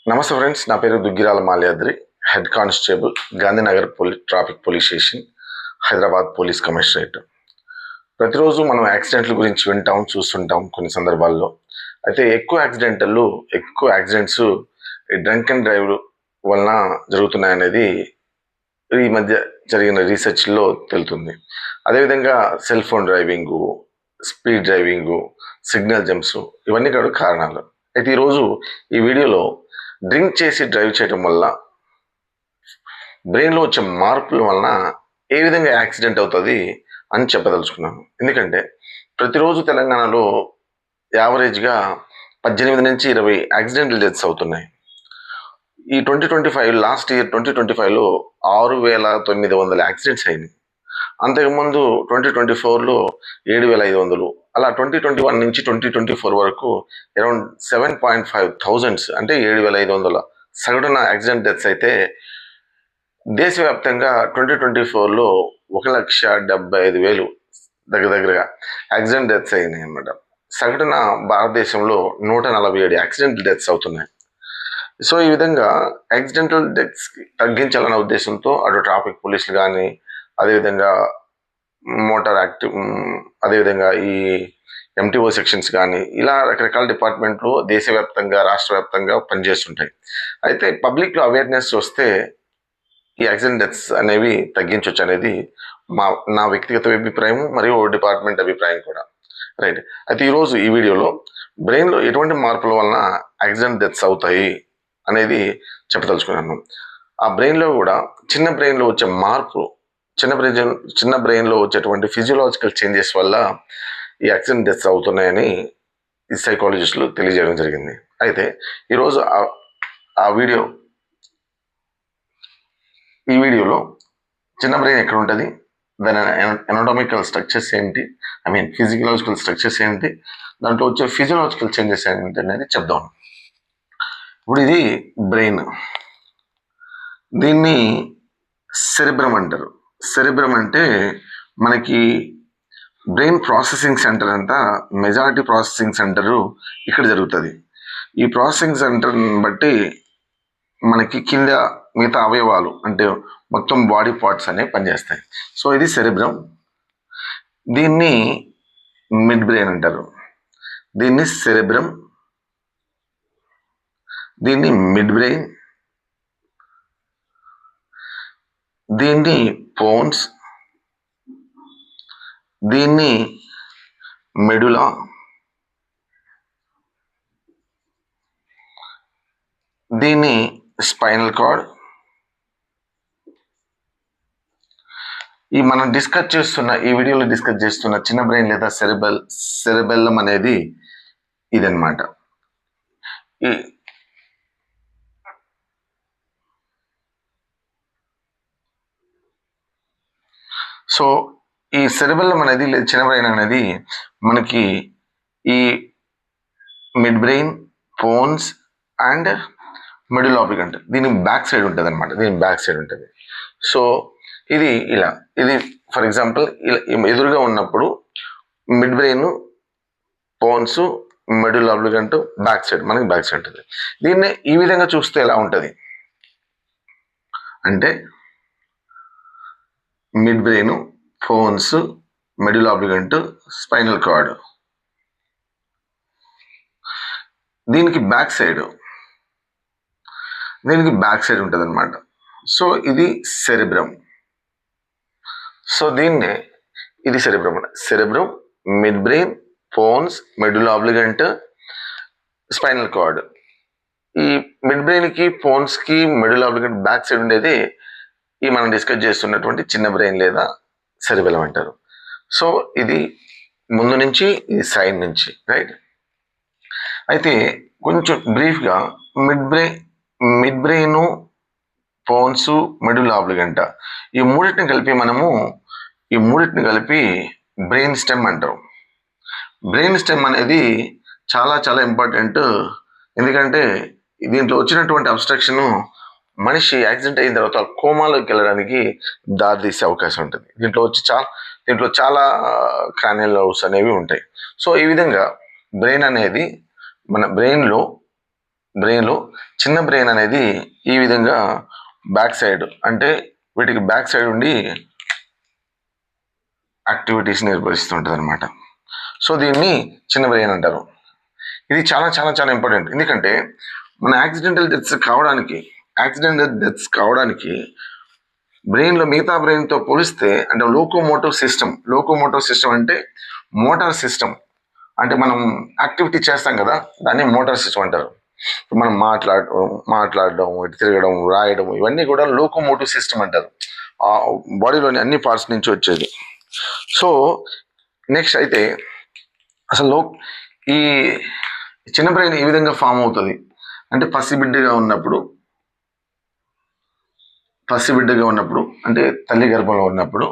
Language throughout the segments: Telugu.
నమస్తే ఫ్రెండ్స్, నా పేరు Duggirala Malyadri, head constable, Gandhinagar traffic police station, Hyderabad police commissionerate. ప్రతిరోజు మనం యాక్సిడెంట్ల గురించి వింటాం, చూస్తుంటాం కొన్ని సందర్భాల్లో. అయితే ఎక్కువ యాక్సిడెంట్స్ డ్రంక్ అండ్ డ్రైవ్ వలన జరుగుతున్నాయనేది ఈ మధ్య జరిగిన రీసెర్చ్లో తెలుతుంది. అదేవిధంగా cell phone driving, speed driving, signal jumps, ఇవన్నీ కూడా కారణాలు. అయితే ఈరోజు ఈ వీడియోలో డ్రింక్ చేసి డ్రైవ్ చేయడం వల్ల బ్రెయిన్లో వచ్చే మార్పుల వలన ఏ విధంగా యాక్సిడెంట్ అవుతుంది అని చెప్పదలుచుకున్నాను. ఎందుకంటే ప్రతిరోజు తెలంగాణలో యావరేజ్గా 18 నుంచి 20 యాక్సిడెంటల్ డెత్స్ అవుతున్నాయి. ఈ 2025 లాస్ట్ ఇయర్ 2025లో 6,900 యాక్సిడెంట్స్ అయినాయి. అంతకుముందు 2024లో 7,500. అలా 2021 నుంచి 2024 వరకు అరౌండ్ 7,500 అంటే 7,500 సగటున యాక్సిడెంట్ డెత్స్ అయితే, దేశవ్యాప్తంగా 2024లో 1,75,000 దగ్గరగా యాక్సిడెంట్ డెత్స్ అయినాయి అన్నమాట. సగటున భారతదేశంలో 147 యాక్సిడెంటల్ డెత్స్ అవుతున్నాయి. సో ఈ విధంగా యాక్సిడెంటల్ డెత్స్ తగ్గించాలన్న ఉద్దేశంతో అటు ట్రాఫిక్ పోలీసులు కానీ, అదేవిధంగా మోటార్ అదేవిధంగా ఈ ఎంటీఓ సెక్షన్స్ కానీ, ఇలా రకరకాల డిపార్ట్మెంట్లు దేశవ్యాప్తంగా, రాష్ట్ర వ్యాప్తంగా పనిచేస్తుంటాయి. అయితే పబ్లిక్లో అవేర్నెస్ వస్తే ఈ యాక్సిడెంట్ డెత్స్ అనేవి తగ్గించవచ్చు అనేది నా వ్యక్తిగత అభిప్రాయం, మరియు డిపార్ట్మెంట్ అభిప్రాయం కూడా. రైట్. అయితే ఈరోజు ఈ వీడియోలో బ్రెయిన్లో ఎటువంటి మార్పుల వలన యాక్సిడెంట్ డెత్స్ అవుతాయి అనేది చెప్పదలుచుకున్నాను. ఆ బ్రెయిన్లో కూడా చిన్న బ్రెయిన్లో వచ్చే మార్పు, చిన్న బ్రెయిన్లో వచ్చేటువంటి ఫిజియోలాజికల్ చేంజెస్ వల్ల ఈ యాక్సిడెంట్ డెత్స్ అవుతున్నాయని ఈ సైకాలజిస్టులు తెలియజేయడం జరిగింది. అయితే ఈరోజు ఈ వీడియోలో చిన్న బ్రెయిన్ ఎక్కడ ఉంటుంది, దాని ఎనాటమికల్ స్ట్రక్చర్స్ ఏంటి, ఫిజికలాజికల్ స్ట్రక్చర్స్ ఏంటి, దాంట్లో వచ్చే ఫిజియోలాజికల్ చేంజెస్ ఏంటి అనేది చెప్దాం. ఇప్పుడు ఇది బ్రెయిన్, దీన్ని సెరిబ్రమ్ అంటారు. సెరిబ్రమ్ అంటే మనకి బ్రెయిన్ ప్రాసెసింగ్ సెంటర్ అంతా, మెజారిటీ ప్రాసెసింగ్ సెంటరు ఇక్కడ జరుగుతుంది. ఈ ప్రాసెసింగ్ సెంటర్ని బట్టి మనకి కింద మిగతా అవయవాలు అంటే మొత్తం బాడీ పార్ట్స్ అనేవి పనిచేస్తాయి. సో ఇది సెరిబ్రమ్, దీన్ని మిడ్ బ్రెయిన్ అంటారు. దీన్ని సెరిబ్రమ్, దీన్ని మిడ్ బ్రెయిన్, దీన్ని పోన్స్, దీన్ని మెడులా, దీన్ని స్పైనల్ కార్డ్. ఈ మనం ఈ వీడియోలో డిస్కస్ చేస్తున్న చిన్న బ్రెయిన్ లేదా సెరెబెల్లం అనేది ఇదన్నమాట. సో ఈ సెరెబెల్లం అనేది లేదా చిన్న బ్రెయిన్ అనేది మనకి ఈ midbrain, pons and medulla oblongata, దీని బ్యాక్ సైడ్ ఉంటుంది అనమాట. సో ఇది ఫర్ ఎగ్జాంపుల్ ఎదురుగా ఉన్నప్పుడు మిడ్ బ్రెయిన్, పోన్స్, మిడిల్ ఆబ్లిగెంట్ మనకి బ్యాక్ సైడ్ ఉంటుంది. దీన్ని ఈ విధంగా చూస్తే ఎలా ఉంటుంది అంటే midbrain, pons, medulla oblongata, spinal cord, దీనికి బ్యాక్ సైడ్ ఉంటుంది అనమాట. సో ఇది సెరిబ్రమ్. సో ఇది cerebrum, midbrain, pons, medulla oblongata, spinal cord. ఈ మిడ్ బ్రెయిన్కి, పోన్స్కి, మిడిల్ ఆబ్లిగెంట్ బ్యాక్ సైడ్ ఉండేది ఈ మనం డిస్కస్ చేస్తున్నటువంటి చిన్న బ్రెయిన్ లేదా సెరిబెల్లం అంటారు. సో ఇది ముందు నుంచి, ఇది సైడ్ నుంచి, రైట్. అయితే కొంచెం బ్రీఫ్గా మిడ్ బ్రెయిన్, పోన్స్, మిడిల్ ఆబ్లిగెంట్, ఈ మూడింటిని కలిపి బ్రెయిన్ స్టెమ్ అంటారు. బ్రెయిన్ స్టెమ్ అనేది చాలా చాలా ఇంపార్టెంట్. ఎందుకంటే దీంట్లో వచ్చినటువంటి అబ్స్ట్రక్షన్ మనిషి యాక్సిడెంట్ అయిన తర్వాత కోమాలోకి వెళ్ళడానికి దారితీసే అవకాశం ఉంటుంది. దీంట్లో చాలా క్రానియల్ నర్వ్స్ అనేవి ఉంటాయి. సో ఈ విధంగా బ్రెయిన్ అనేది మన బ్రెయిన్లో బ్రెయిన్లో చిన్న బ్రెయిన్ అనేది ఈ విధంగా బ్యాక్ సైడ్, అంటే వీటికి బ్యాక్ సైడ్ ఉండి యాక్టివిటీస్ నిర్వహిస్తుంటుంది అనమాట. సో దీన్ని చిన్న బ్రెయిన్ అంటారు. ఇది చాలా చాలా చాలా ఇంపార్టెంట్. ఎందుకంటే మన యాక్సిడెంటల్ డెత్స్ కావడానికి బ్రెయిన్లో మిగతా బ్రెయిన్తో పోలిస్తే, అంటే లోకోమోటివ్ సిస్టమ్ అంటే మోటార్ సిస్టమ్, అంటే మనం యాక్టివిటీ చేస్తాం కదా, దాన్ని మోటార్ సిస్టమ్ అంటారు. మనం మాట్లాడడం, ఇటు తిరగడం, రాయడం, ఇవన్నీ కూడా లోకోమోటివ్ సిస్టమ్ అంటారు. ఆ బాడీలోని అన్ని పార్ట్స్ నుంచి వచ్చేది. సో నెక్స్ట్ అయితే అసలు ఈ చిన్న బ్రెయిన్ ఈ విధంగా ఫామ్ అవుతుంది అంటే పసిబిడ్డగా ఉన్నప్పుడు అంటే తల్లి గర్భంలో ఉన్నప్పుడు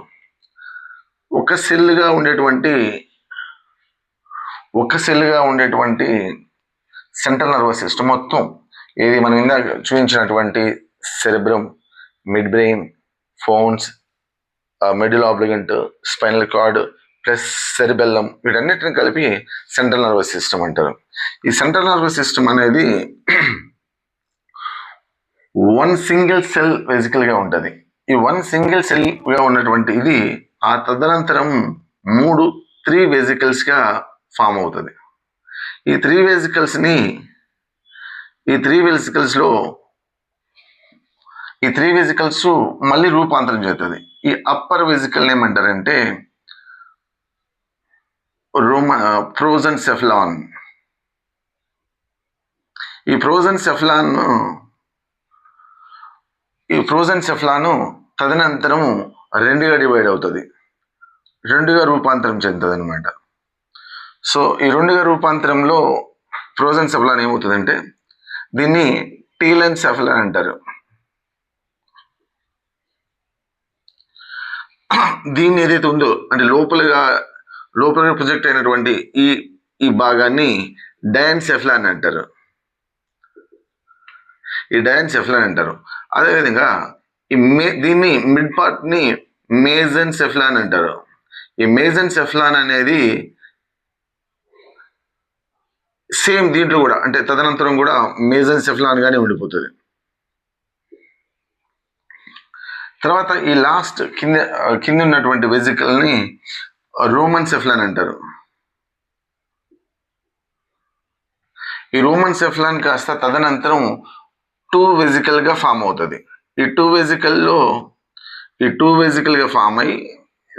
ఒక సెల్గా ఉండేటువంటి సెంట్రల్ నర్వస్ సిస్టమ్ మొత్తం, ఏది మనం ఇందాక చూపించినటువంటి cerebrum, midbrain, pons, medulla oblongata, spinal cord plus cerebellum, వీటన్నిటిని కలిపి సెంట్రల్ నర్వస్ సిస్టమ్ అంటారు. ఈ సెంట్రల్ నర్వస్ సిస్టమ్ అనేది వన్ సింగిల్ సెల్ వెజికల్గా ఉంటుంది. ఈ వన్ సింగిల్ సెల్గా ఉన్నటువంటి ఇది ఆ తదనంతరం 3 వెజికల్స్గా ఫామ్ అవుతుంది. ఈ 3 వెజికల్స్ మళ్ళీ రూపాంతరం చెందుతుంది. ఈ అప్పర్ వెజికల్ ఏమంటారంటే ప్రోజెన్సెఫాలాన్. ఈ ప్రోజెన్సెఫాలాన్ తదనంతరం 2గా డివైడ్ అవుతుంది, 2గా రూపాంతరం చెందుతుంది అనమాట. సో ఈ 2గా రూపాంతరంలో ప్రోజెన్సెఫాలాన్ ఏమవుతుందంటే దీన్ని టీలెన్సెఫాలాన్ అంటారు. దీన్ని ఏదైతే ఉందో అంటే లోపలగా ప్రొజెక్ట్ అయినటువంటి ఈ భాగాన్ని డయాన్సెఫాలాన్ అంటారు. అదేవిధంగా దీన్ని మిడ్ పార్ట్ని మేజెన్సెఫాలాన్ అంటారు. ఈ మేజెన్సెఫాలాన్ అనేది సేమ్ దీంట్లో కూడా, అంటే తదనంతరం కూడా మేజెన్సెఫాలాన్ గానే ఉండిపోతుంది. తర్వాత ఈ లాస్ట్ కింద ఉన్నటువంటి వెజికల్ని రోమన్సెఫాలాన్ అంటారు. ఈ రోమన్సెఫాలాన్ కాస్త తదనంతరం 2 వెజికల్గా ఫామ్ అవుతుంది. ఈ 2 వెజికల్గా ఫామ్ అయ్యి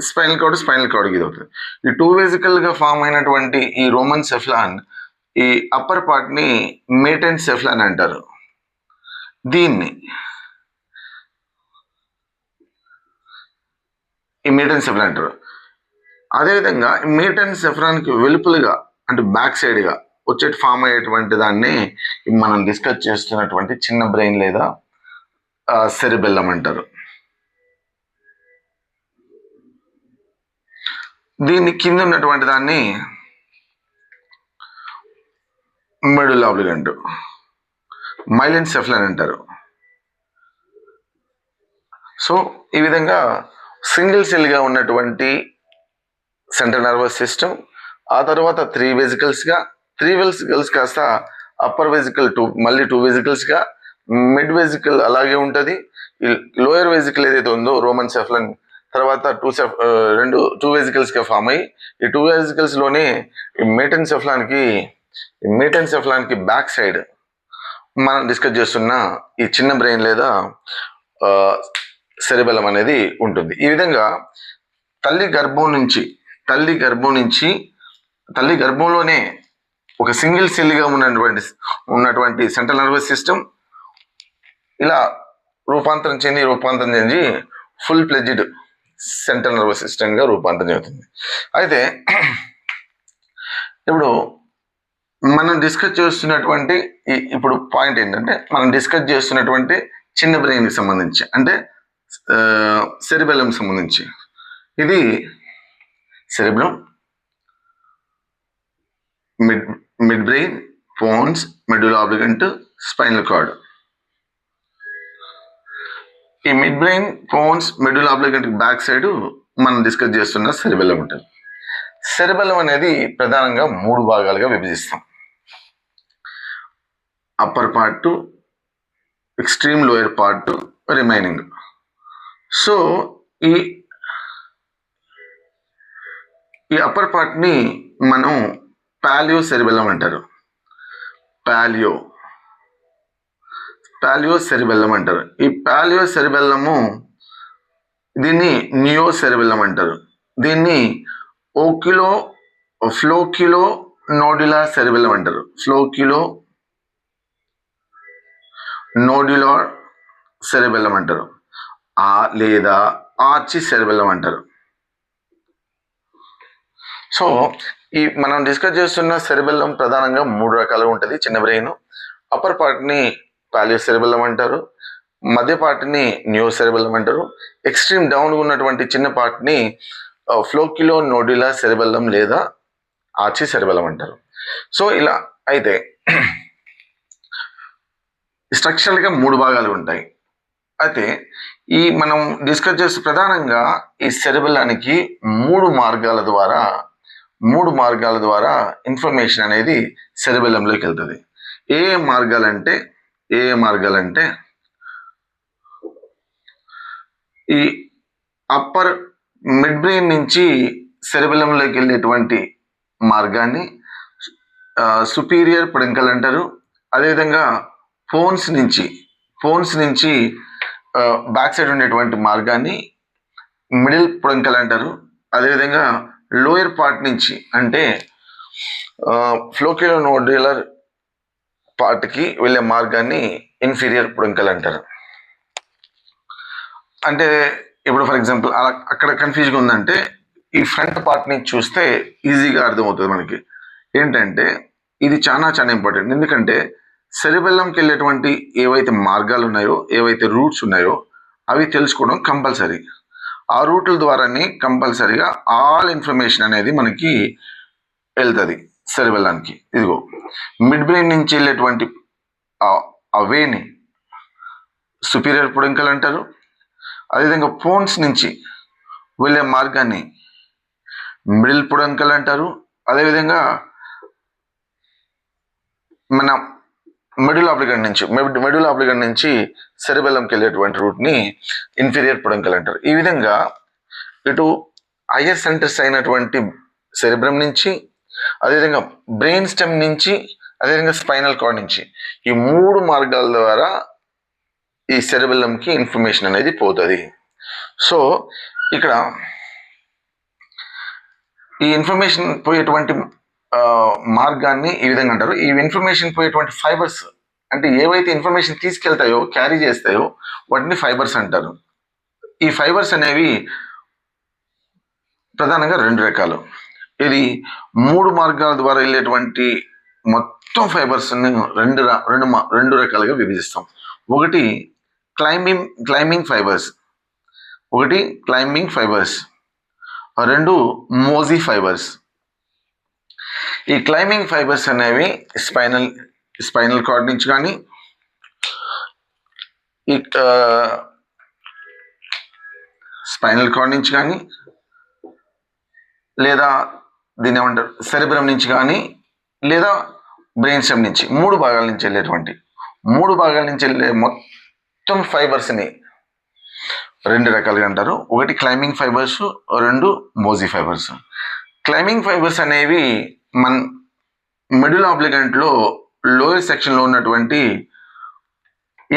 స్పైనల్ కార్డ్ ఇది అవుతుంది. ఈ 2 వెజికల్గా ఫామ్ అయినటువంటి ఈ రోమన్సెఫాలాన్ ఈ అప్పర్ పార్ట్ని మేటెన్సెఫాలాన్ అంటారు. దీన్ని ఈ మేటెన్సెఫాలాన్ అంటారు. అదేవిధంగా మేటెన్సెఫాలాన్కి వెలుపలుగా అంటే బ్యాక్ సైడ్గా ఫామ్ అయ్యేటువంటి దాన్ని మనం డిస్కస్ చేస్తున్నటువంటి చిన్న బ్రెయిన్ లేదా సెరిబెల్లం అంటారు. దీని కింద ఉన్నటువంటి దాన్ని మెడులా ఆబ్లిగెంట్, మైలినోసెఫాలాన్ అంటారు. సో ఈ విధంగా సింగిల్ సెల్గా ఉన్నటువంటి సెంట్రల్ నర్వస్ సిస్టమ్, ఆ తర్వాత 3 వెజికల్స్ కాస్త అప్పర్ వెజికల్ మళ్ళీ 2 వెజికల్స్గా, మిడ్ వెజికల్ అలాగే ఉంటుంది. ఈ లోయర్ వెజికల్ ఏదైతే ఉందో రోమన్సెఫాలాన్ తర్వాత 2 వెజికల్స్గా ఫామ్ అయ్యి ఈ 2 వెజికల్స్లోనే ఈ మేటెన్సెఫాలాన్కి బ్యాక్ సైడ్ మనం డిస్కస్ చేస్తున్న ఈ చిన్న బ్రెయిన్ లేదా సెరిబెల్లం అనేది ఉంటుంది. ఈ విధంగా తల్లి గర్భంలోనే ఒక సింగిల్ సెల్గా ఉన్నటువంటి సెంట్రల్ నర్వస్ సిస్టమ్ ఇలా రూపాంతరం చెంది ఫుల్ ప్లెడ్జ్డ్ సెంట్రల్ నర్వస్ సిస్టమ్గా రూపాంతరం చెందుతుంది. అయితే ఇప్పుడు మనం డిస్కస్ చేస్తున్నటువంటి ఇప్పుడు పాయింట్ ఏంటంటే మనం డిస్కస్ చేస్తున్నటువంటి చిన్న బ్రెయిన్కి సంబంధించి అంటే సెరిబెల్లం సంబంధించి ఇది cerebrum, midbrain, pons, medulla oblongata, spinal cord. ఈ midbrain, pons, medulla oblongata back side మనం డిస్కస్ చేస్తున్న సెరిబెల్లం ఉంటుంది. సెరిబెల్లం అనేది ప్రధానంగా 3 భాగాలుగా విభజిస్తాం. Upper part, extreme lower part, remaining. So ఈ అప్పర్ పార్ట్ని మనం పాలియో సెరిబెల్లం అంటారు. పాలియో సెరిబెల్లం అంటారు. ఈ పాలియో సెరిబెల్లము దీన్ని నియో సెరిబెల్లం అంటారు. దీన్ని ఫ్లోక్యులో నోడ్యులార్ సెరిబెల్లం అంటారు. ఫ్లోక్యులో నోడ్యులార్ సెరిబెల్లం అంటారు, లేదా ఆర్చి సెరిబెల్లం అంటారు. సో ఈ మనం డిస్కస్ చేస్తున్న సెరిబెల్లం ప్రధానంగా 3 రకాలుగా ఉంటుంది. చిన్న బ్రెయిన్, అప్పర్ పార్ట్ని పాలియో సెరిబెల్లం అంటారు, మధ్య పార్ట్ని నియో సెరిబెల్లం అంటారు, ఎక్స్ట్రీమ్ డౌన్గా ఉన్నటువంటి చిన్న పార్ట్ని ఫ్లోక్యులో నోడ్యులార్ సెరిబెల్లం లేదా ఆర్చి సెరిబెల్లం అంటారు. సో ఇలా అయితే స్ట్రక్చరల్గా 3 భాగాలు ఉంటాయి. అయితే ఈ మనం డిస్కస్ చేస్తూ ప్రధానంగా ఈ సెరిబెల్లానికి 3 మార్గాల ద్వారా ఇన్ఫర్మేషన్ అనేది సెరిబెల్లంలోకి వెళ్తుంది. ఏ మార్గాలంటే ఈ అప్పర్ మిడ్ బ్రెయిన్ నుంచి సెరిబెల్లంలోకి వెళ్ళేటువంటి మార్గాన్ని సుపీరియర్ పొడెంకల్ అంటారు. అదేవిధంగా ఫోన్స్ నుంచి బ్యాక్ సైడ్ ఉండేటువంటి మార్గాన్ని మిడిల్ పొడెంకల్ అంటారు. అదేవిధంగా లోయర్ పార్ట్ నుంచి అంటే ఫ్లోక్యులో నోడ్యులర్ పార్ట్కి వెళ్ళే మార్గాన్ని ఇన్ఫీరియర్ పొడెంకల్ అంటారు. అంటే ఇప్పుడు ఫర్ ఎగ్జాంపుల్ అక్కడ కన్ఫ్యూజ్గా ఉందంటే ఈ ఫ్రంట్ పార్ట్ నుంచి చూస్తే ఈజీగా అర్థమవుతుంది మనకి. ఏంటంటే ఇది చాలా ఇంపార్టెంట్. ఎందుకంటే సెరిబెల్లంకి వెళ్ళేటువంటి ఏవైతే మార్గాలు ఉన్నాయో, ఏవైతే రూట్స్ ఉన్నాయో అవి తెలుసుకోవడం కంపల్సరీ. ఆ రూట్ల ద్వారానే కంపల్సరీగా ఆల్ ఇన్ఫర్మేషన్ అనేది మనకి వెళ్తుంది సెరిబెల్లానికి. ఇదిగో మిడ్ బ్రెయిన్ నుంచి వెళ్ళేటువంటి ఆ వేని సుపీరియర్ పొడెంకల్ అంటారు. అదేవిధంగా ఫోన్స్ నుంచి వెళ్ళే మార్గాన్ని మిడిల్ పొడెంకల్ అంటారు. అదేవిధంగా మన మెడుల్ ఆబ్లిగేట్ నుంచి సెరిబెల్లంకి వెళ్ళేటువంటి రూట్ని ఇన్ఫీరియర్ పొడెంకల్ అంటారు. ఈ విధంగా ఇటు హయ్యర్ సెంటర్స్ అయినటువంటి సెరిబ్రమ్ నుంచి, అదేవిధంగా బ్రెయిన్ స్టెమ్ నుంచి, అదేవిధంగా స్పైనల్ కార్డ్ నుంచి ఈ 3 మార్గాల ద్వారా ఈ సెరిబెల్లంకి ఇన్ఫర్మేషన్ అనేది పోతుంది. సో ఇక్కడ ఈ ఇన్ఫర్మేషన్ పోయేటువంటి మార్గాన్ని ఈ విధంగా అంటారు. ఈ ఇన్ఫర్మేషన్ పోయేటువంటి ఫైబర్స్ అంటే ఏవైతే ఇన్ఫర్మేషన్ తీసుకెళ్తాయో, క్యారీ చేస్తాయో వాటిని ఫైబర్స్ అంటారు. ఈ ఫైబర్స్ అనేవి ప్రధానంగా 2 రకాలు. ఇది 3 మార్గాల ద్వారా వెళ్ళేటువంటి మొత్తం ఫైబర్స్ని 2 రకాలుగా విభజిస్తాం. ఒకటి క్లైంబింగ్ ఫైబర్స్, 2 మోజీ ఫైబర్స్. ఈ క్లైంబింగ్ ఫైబర్స్ అనేవి స్పైనల్ కార్డ్ నుంచి కానీ, లేదా దీన్ని ఏమంటారు సెరిబ్రమ్ నుంచి కానీ, లేదా బ్రెయిన్ స్టెమ్ నుంచి 3 భాగాల నుంచి వెళ్ళే మొత్తం ఫైబర్స్ని 2 రకాలుగా అంటారు. ఒకటి climbing fibres, 2 mossy fibres. Climbing fibres అనేవి మన మిడిల్ ఆబ్లిగెంట్లో లోయర్ సెక్షన్లో ఉన్నటువంటి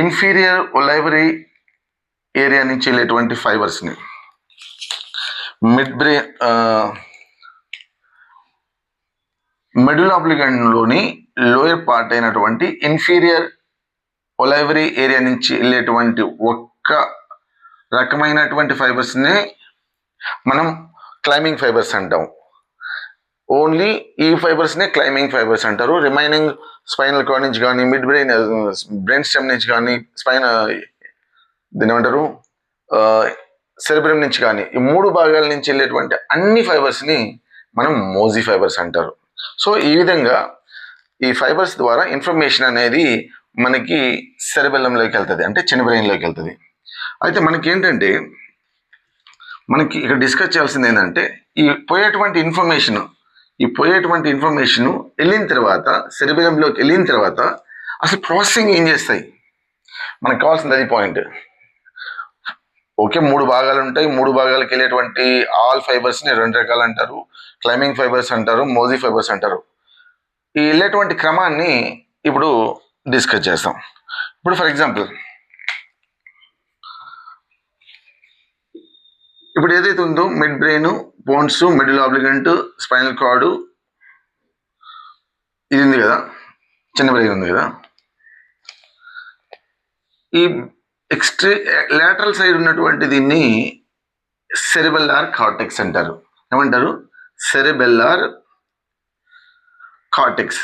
ఇన్ఫీరియర్ ఒలైవరీ ఏరియా నుంచి వెళ్ళేటువంటి ఫైబర్స్ని, మిడిల్ ఆబ్లిగెంట్లోని లోయర్ పార్ట్ అయినటువంటి ఇన్ఫీరియర్ ఒలైవరీ ఏరియా నుంచి వెళ్ళేటువంటి ఒక్క రకమైనటువంటి ఫైబర్స్ని మనం క్లైంబింగ్ ఫైబర్స్ అంటాం. ఓన్లీ ఈ ఫైబర్స్నే క్లైంబింగ్ ఫైబర్స్ అంటారు. రిమైనింగ్ స్పైనల్ కార్డ్ నుంచి కానీ, బ్రెయిన్ స్టెమ్ నుంచి కానీ, దీని ఏమంటారు సెరిబ్రమ్ నుంచి కానీ, ఈ 3 భాగాల నుంచి వెళ్ళేటువంటి అన్ని ఫైబర్స్ని మనం మోజీ ఫైబర్స్ అంటారు. సో ఈ విధంగా ఈ ఫైబర్స్ ద్వారా ఇన్ఫర్మేషన్ అనేది మనకి సెరిబెల్లంలోకి వెళ్తుంది, అంటే చిన్న బ్రెయిన్లోకి వెళ్తుంది. అయితే మనకి ఇక్కడ డిస్కస్ చేయాల్సింది ఏంటంటే ఈ పోయేటువంటి ఇన్ఫర్మేషన్ వెళ్ళిన తర్వాత, సెరిబెల్లంలోకి వెళ్ళిన తర్వాత అసలు ప్రాసెసింగ్ ఏం చేస్తాయి, మనకు కావాల్సింది అది పాయింట్. ఓకే, 3 భాగాలు ఉంటాయి. 3 భాగాలకు వెళ్ళేటువంటి ఆల్ ఫైబర్స్ని 2 రకాలు అంటారు. క్లైంబింగ్ ఫైబర్స్ అంటారు, మోజీ ఫైబర్స్ అంటారు. ఈ వెళ్ళేటువంటి క్రమాన్ని ఇప్పుడు డిస్కస్ చేస్తాం. ఇప్పుడు ఫర్ ఎగ్జాంపుల్, ఇప్పుడు ఏదైతే ఉందో midbrain, pons, medulla oblongata, spinal cord, ఇది ఉంది కదా, చిన్న బ్రెయిన్ ఉంది కదా. ఈ లాటరల్ సైడ్ ఉన్నటువంటి దీన్ని సెరిబెల్లార్ కార్టెక్స్ అంటారు. ఏమంటారు? సెరిబెల్లార్ కార్టెక్స్.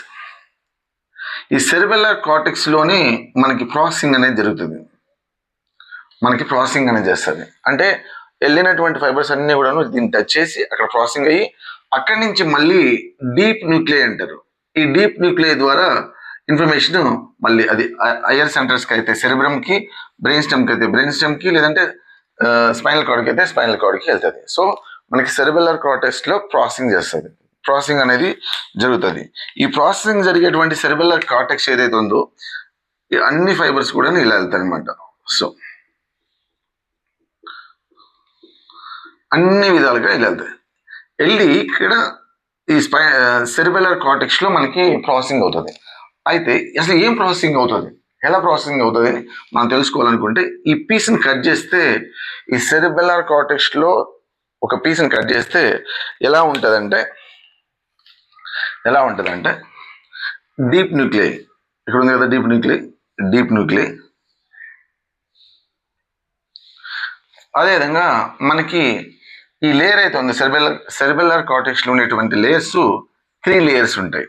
ఈ సెరిబెల్లార్ కార్టెక్స్ లోనే మనకి ప్రాసెసింగ్ అనేది జరుగుతుంది. మనకి ప్రాసెసింగ్ అనేది చేస్తుంది. అంటే వెళ్ళినటువంటి ఫైబర్స్ అన్ని కూడా దీన్ని టచ్ చేసి అక్కడ ప్రాసెసింగ్ అయ్యి అక్కడి నుంచి మళ్ళీ డీప్ న్యూక్లియై అంటారు. ఈ డీప్ న్యూక్లియై ద్వారా ఇన్ఫర్మేషన్ మళ్ళీ అది హైయర్ సెంటర్స్కి అయితే సెరిబ్రమ్కి, బ్రెయిన్ స్టెమ్కి అయితే బ్రెయిన్ స్టెమ్కి, లేదంటే స్పైనల్ కార్డ్కి అయితే స్పైనల్ కార్డ్కి వెళ్తుంది. సో మనకి సెరిబెల్లార్ కార్టెక్స్లో ప్రాసెసింగ్ చేస్తుంది. ప్రాసెసింగ్ అనేది జరుగుతుంది. ఈ ప్రాసెసింగ్ జరిగేటువంటి సెరిబెల్లార్ కార్టెక్స్ ఏదైతే ఉందో అన్ని ఫైబర్స్ కూడా ఇలా వెళ్తాయి అనమాట. సో అన్ని విధాలుగా ఇలా వెళ్తాయి. వెళ్ళి ఇక్కడ ఈ సెరిబెల్లార్ కార్టెక్స్లో మనకి ప్రాసెసింగ్ అవుతుంది. అయితే అసలు ఏం ప్రాసెసింగ్ అవుతుంది, ఎలా ప్రాసెసింగ్ అవుతుంది అని మనం తెలుసుకోవాలనుకుంటే ఈ పీస్ని కట్ చేస్తే, ఈ సెరిబెల్లార్ కార్టెక్స్లో ఒక పీస్ని కట్ చేస్తే ఎలా ఉంటుందంటే డీప్ న్యూక్లియై ఇక్కడ ఉంది కదా, డీప్ న్యూక్లియై. అదేవిధంగా మనకి ఈ లేయర్ అయితే ఉంది సెరిబెల్లార్ కార్టెక్స్లో ఉండేటువంటి లేయర్స్ 3 లేయర్స్ ఉంటాయి.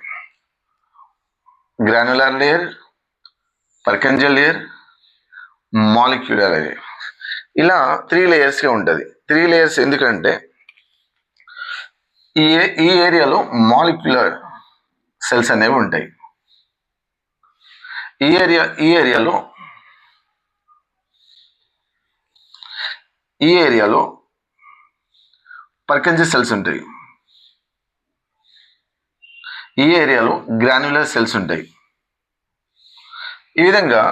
Granular layer, Purkinje layer, molecular layer. ఇలా 3 లేయర్స్గా ఉంటుంది. 3 లేయర్స్ ఎందుకంటే ఈ ఏరియాలో మాలిక్యులర్ సెల్స్ అనేవి ఉంటాయి. ఈ ఏరియాలో పర్కంజల్ సెల్స్ ఉంటాయి. ఈ ఏరియాలో గ్రాన్యులర్ సెల్స్ ఉంటాయి. ఈ విధంగా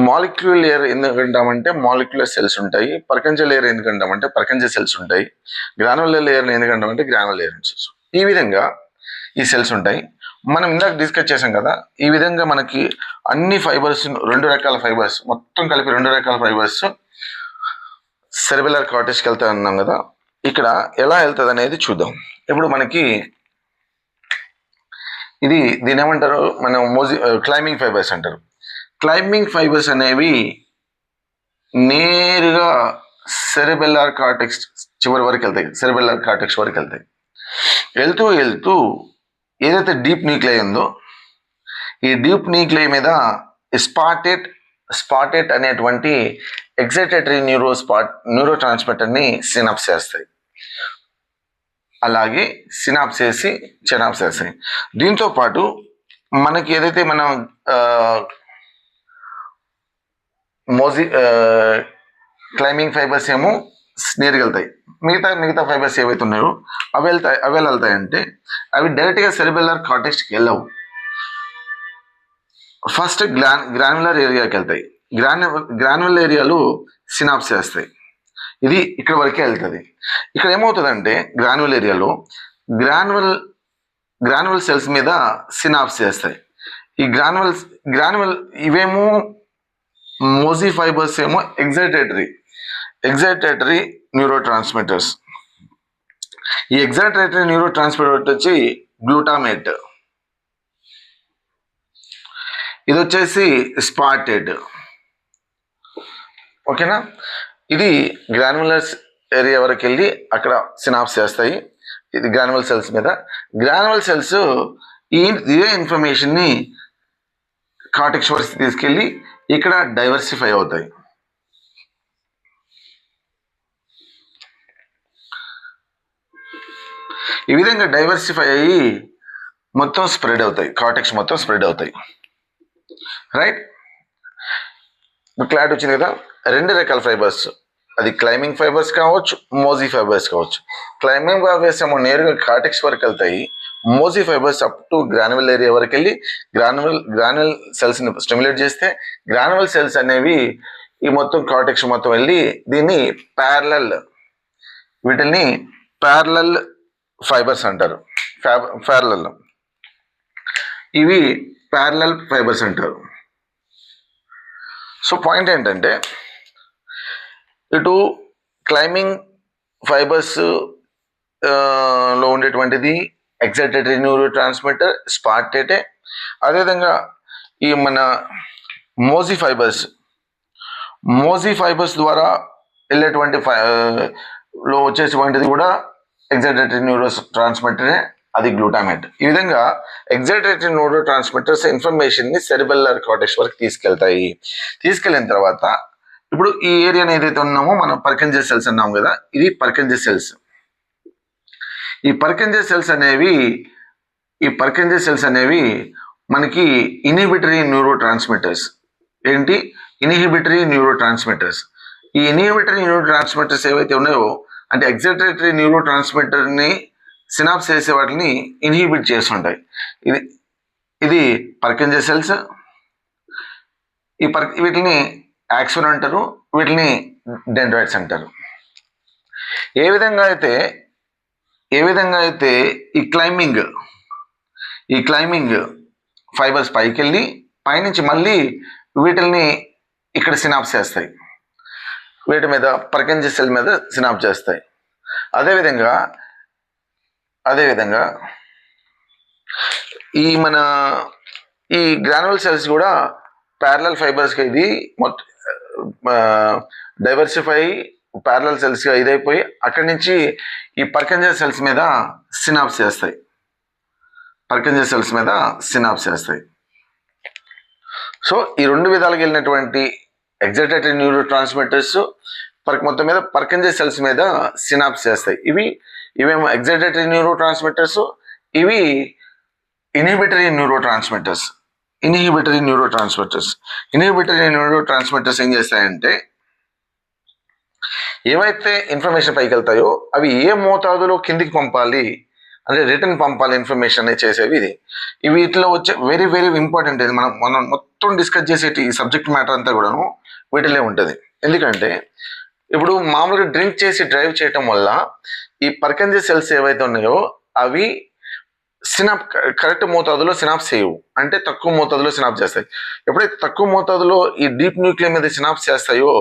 మాలిక్యులర్ లేయర్ ఎందుకంటామంటే మాలిక్యులర్ సెల్స్ ఉంటాయి, పర్కంజల్ లేయర్ ఎందుకంటామంటే పర్కంజల్ సెల్స్ ఉంటాయి, గ్రాన్యులర్ లేయర్ ఎందుకంటామంటే గ్రాన్యులర్ లేయర్ సెల్స్. ఈ విధంగా ఈ సెల్స్ ఉంటాయి. మనం ఇందాక డిస్కస్ చేసాం కదా, ఈ విధంగా మనకి అన్ని ఫైబర్స్ 2 రకాల ఫైబర్స్ మొత్తం కలిపి 2 రకాల ఫైబర్స్ సెరిబెల్లార్ కార్టెక్స్కి వెళ్తా అన్నాం కదా. ఇక్కడ ఎలా వెళ్తుంది అనేది చూద్దాం. ఇప్పుడు మనకి దీని ఏమంటారు, మనం క్లైంబింగ్ ఫైబర్స్ అంటారు. క్లైంబింగ్ ఫైబర్స్ అనేవి నేరుగా సెరిబెల్లార్ కార్టెక్స్ చివరి వరకు వెళ్తాయి, సెరిబెల్లార్ కార్టెక్స్ వరకు వెళ్తాయి. వెళ్తూ ఏదైతే డీప్ న్యూక్లియై ఉందో ఈ డీప్ న్యూక్లియై మీద స్పాటెట్ అనేటువంటి ఎగ్జైటేటరీ న్యూరో ట్రాన్స్మిటర్ని సినాప్స్ చేస్తాయి. అలాగే సినాప్స్ చేసి చెనాప్స్ చేస్తాయి. దీంతో పాటు మనకి ఏదైతే మనం క్లైంబింగ్ ఫైబర్స్ ఏమో నేరుగా వెళ్తాయి. మిగతా ఫైబర్స్ ఏవైతే ఉన్నాయో అవి వెళ్తాయంటే అవి డైరెక్ట్గా సెరిబెల్లార్ కార్టెక్స్కి వెళ్ళవు. ఫస్ట్ గ్రాన్యులర్ ఏరియాకి వెళ్తాయి. గ్రాన్యులర్ ఏరియాలో సినాప్స్ చేస్తాయి. ఇది ఇక్కడ వరకే వెళ్తుంది. ఇక్కడ ఏమవుతుందంటే గ్రాన్యులర్ ఏరియాలో గ్రాన్యువల్ సెల్స్ మీద సినాప్స్ చేస్తాయి. ఈ గ్రాన్యువల్ ఇవేమో మోజీ ఫైబర్స్ ఏమో ఎగ్జైటేటరీ న్యూరో ట్రాన్స్మిటర్స్. ఈ ఎగ్జైటేటరీ న్యూరో ట్రాన్స్మిటర్ వచ్చి గ్లూటామేట్, ఇది వచ్చేసి స్పాటెడ్. ఓకేనా? ఇది గ్రాన్యులర్ ఏరియా వరకు వెళ్ళి అక్కడ సినాప్స్ చేస్తాయి. ఇది గ్రాన్యువల్ సెల్స్ మీద. గ్రాన్యువల్ సెల్స్ ఇదే ఇన్ఫర్మేషన్ని కార్టెక్స్ వరకు తీసుకెళ్ళి ఇక్కడ డైవర్సిఫై అవుతాయి. ఈ విధంగా డైవర్సిఫై అయ్యి మొత్తం స్ప్రెడ్ అవుతాయి, కార్టెక్స్ మొత్తం స్ప్రెడ్ అవుతాయి. రైట్? క్లారిటీ వచ్చింది కదా. 2 రకాల ఫైబర్స్, అది క్లైంబింగ్ ఫైబర్స్ కావచ్చు, మోజీ ఫైబర్స్ కావచ్చు. క్లైంబింగ్ ఫైబర్స్ ఏమో నేరుగా కార్టెక్స్ వరకు వెళ్తాయి, మోజీ ఫైబర్స్ అప్ టు గ్రాన్యువల్ ఏరియా వరకు వెళ్ళి గ్రాన్యువల్ సెల్స్ని స్టిమ్యులేట్ చేస్తే గ్రాన్యువల్ సెల్స్ అనేవి ఈ మొత్తం కార్టెక్స్ మొత్తం వెళ్ళి దీన్ని వీటిని ప్యారలల్ ఫైబర్స్ అంటారు. ప్యారలల్ ఇవి ప్యారలల్ ఫైబర్స్ అంటారు. సో పాయింట్ ఏంటంటే ఇటు క్లైంబింగ్ ఫైబర్స్ లో ఉండేటువంటిది ఎక్సైటేటరీ న్యూరో ట్రాన్స్మిటర్ స్పార్టేటే. అదేవిధంగా ఈ మన మోజీ ఫైబర్స్ ద్వారా వెళ్ళేటువంటి లో వచ్చేటువంటిది కూడా ఎక్సైటేటరీ న్యూరో ట్రాన్స్మిటరే, అది గ్లూటామేట్. ఈ విధంగా ఎక్సైటేటరీ న్యూరో ట్రాన్స్మిటర్స్ ఇన్ఫర్మేషన్ని సెరిబెల్లర్ కార్టెక్స్ వరకు తీసుకెళ్ళిన తర్వాత ఇప్పుడు ఈ ఏరియాని ఏదైతే ఉన్నామో మనం పర్కిన్జే సెల్స్ అన్నాము కదా, ఇది పర్కిన్జే సెల్స్. ఈ పర్కిన్జే సెల్స్ అనేవి మనకి ఇన్హిబిటరీ న్యూరో ట్రాన్స్మిటర్స్. ఏంటి ఇన్హిబిటరీ న్యూరో ట్రాన్స్మిటర్స్? ఈ ఇన్హిబిటరీ న్యూరో ట్రాన్స్మిటర్స్ ఏవైతే ఉన్నాయో అంటే ఎక్సైటేటరీ న్యూరో ట్రాన్స్మిటర్ని సినాప్స్ చేసే వాటిని ఇన్హిబిట్ చేస్తుంటాయి. ఇది పర్కిన్జే సెల్స్. వీటిని యాక్సోన్ అంటారు, వీటిని డెండ్రైట్స్ అంటారు. ఏ విధంగా అయితే ఈ క్లైంబింగ్ ఫైబర్స్ పైకి వెళ్ళి పైనుంచి మళ్ళీ వీటిని ఇక్కడ సినాప్స్ చేస్తాయి, వీటి మీద పర్కిన్జే సెల్ మీద సినాప్స్ చేస్తాయి. అదేవిధంగా ఈ గ్రాన్యువల్ సెల్స్ కూడా ప్యారలల్ ఫైబర్స్గా ఇది డైవర్సిఫై ప్యారలల్ సెల్స్గా ఇదైపోయి అక్కడి నుంచి ఈ పర్కిన్జే సెల్స్ మీద సినాప్స్ చేస్తాయి. సో ఈ రెండు విధాలుగా వెళ్ళినటువంటి ఎక్సైటేటరీ న్యూరో ట్రాన్స్మిటర్స్ మొత్తం మీద పర్కిన్జే సెల్స్ మీద సినాప్స్ చేస్తాయి. ఇవేమో ఎక్సైటేటరీ న్యూరో ట్రాన్స్మిటర్స్, ఇవి ఇన్హిబిటరీ న్యూరో ట్రాన్స్మిటర్స్ ఏం చేస్తాయంటే ఏవైతే ఇన్ఫర్మేషన్ పైకి వెళ్తాయో అవి ఏ మోతాదులో కిందికి పంపాలి అంటే రిటర్న్ పంపాలి ఇన్ఫర్మేషన్ అనేది చేసేవి. వీటిలో వచ్చే వెరీ వెరీ ఇంపార్టెంట్. ఇది మనం మొత్తం డిస్కస్ చేసే ఈ సబ్జెక్ట్ మ్యాటర్ అంతా కూడాను వీటిలో ఉంటుంది. ఎందుకంటే ఇప్పుడు మామూలుగా డ్రింక్ చేసి డ్రైవ్ చేయటం వల్ల ఈ పర్కిన్జే సెల్స్ ఏవైతే ఉన్నాయో అవి కరెక్ట్ మోతాదులో సినాప్స్ చేయవు, అంటే తక్కువ మోతాదులో సినాప్స్ చేస్తాయి. ఎప్పుడైతే తక్కువ మోతాదులో ఈ డీప్ న్యూక్లియర్ మీద సినాప్స్ చేస్తాయో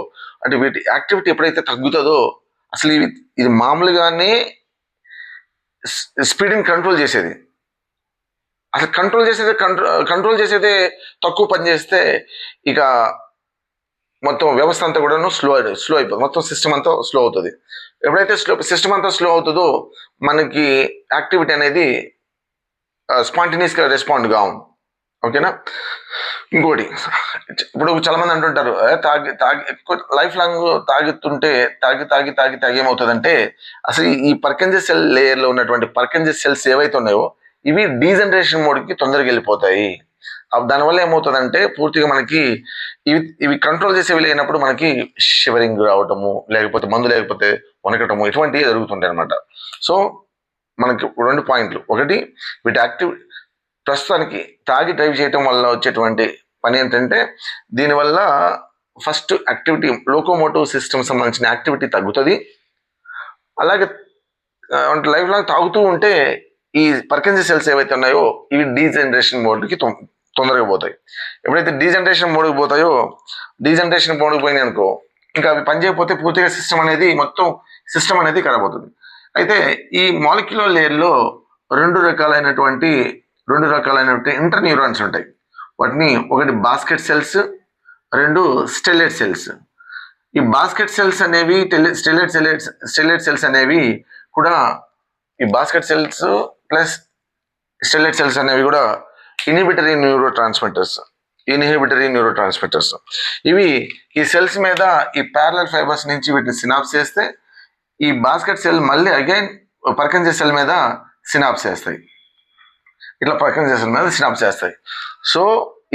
అంటే వీటి యాక్టివిటీ ఎప్పుడైతే తగ్గుతుందో అసలు ఇది మామూలుగానే స్పీడ్ని కంట్రోల్ చేసేది. అసలు కంట్రోల్ చేసేదే తక్కువ పని చేస్తే ఇక మొత్తం వ్యవస్థ అంతా కూడాను స్లో అయిపోతుంది, మొత్తం సిస్టమ్ అంతా స్లో అవుతుంది. ఎప్పుడైతే సిస్టమ్ అంతా స్లో అవుతుందో మనకి యాక్టివిటీ అనేది స్పాంటేనియస్గా రెస్పాండ్ కావు. ఓకేనా? ఇంకోటి ఇప్పుడు చాలా మంది అంటుంటారు ఎక్కువ లైఫ్ లాంగ్ తాగి ఏమవుతుందంటే అసలు ఈ పర్కిన్జే సెల్ లేయర్లో ఉన్నటువంటి పర్కిన్జే సెల్స్ ఏవైతే ఉన్నాయో ఇవి డీజనరేషన్ మోడ్కి తొందరగా వెళ్ళిపోతాయి. దానివల్ల ఏమవుతుందంటే పూర్తిగా మనకి ఇవి కంట్రోల్ చేసేవి లేనప్పుడు మనకి షివరింగ్ రావటము, లేకపోతే మందు లేకపోతే వణకటము, ఇటువంటివి జరుగుతుంటాయి అనమాట. సో మనకి రెండు పాయింట్లు. ఒకటి వీటి ప్రస్తుతానికి తాగి డ్రైవ్ చేయటం వల్ల వచ్చేటువంటి పని ఏంటంటే దీనివల్ల ఫస్ట్ యాక్టివిటీ లోకోమోటివ్ సిస్టమ్ సంబంధించిన యాక్టివిటీ తగ్గుతుంది. అలాగే లైఫ్ లాంగ్ తాగుతూ ఉంటే ఈ పర్కిన్జే సెల్స్ ఏవైతే ఉన్నాయో ఇవి డీజనరేషన్ మోడ్కి తొందరగా పోతాయి. ఎప్పుడైతే డీజనరేషన్ మోడ్కి పోయినాయి అనుకో ఇంకా అవి పనిచేయకపోతే పూర్తిగా సిస్టమ్ అనేది ఖరాబ్ అవుతుంది. అయితే ఈ మాలిక్యులర్ లేయర్లో రెండు రకాలైనటువంటి ఇంటర్ న్యూరాన్స్ ఉంటాయి. వాటిని ఒకటి బాస్కెట్ సెల్స్, రెండు స్టెల్లెట్ సెల్స్. ఈ బాస్కెట్ సెల్స్ అనేవి స్టెల్లెట్ సెల్స్ అనేవి కూడా ఈ బాస్కెట్ సెల్స్ ప్లస్ స్టెల్లెట్ సెల్స్ అనేవి కూడా ఇన్హిబిటరీ న్యూరో ట్రాన్స్మిటర్స్. ఇవి ఈ సెల్స్ మీద ఈ ప్యారలల్ ఫైబర్స్ నుంచి వీటిని సినాప్స్ చేస్తే ఈ బాస్కెట్ సెల్ మళ్ళీ అగైన్ పర్కిన్జే సెల్ మీద సినాప్స్ చేస్తాయి. సో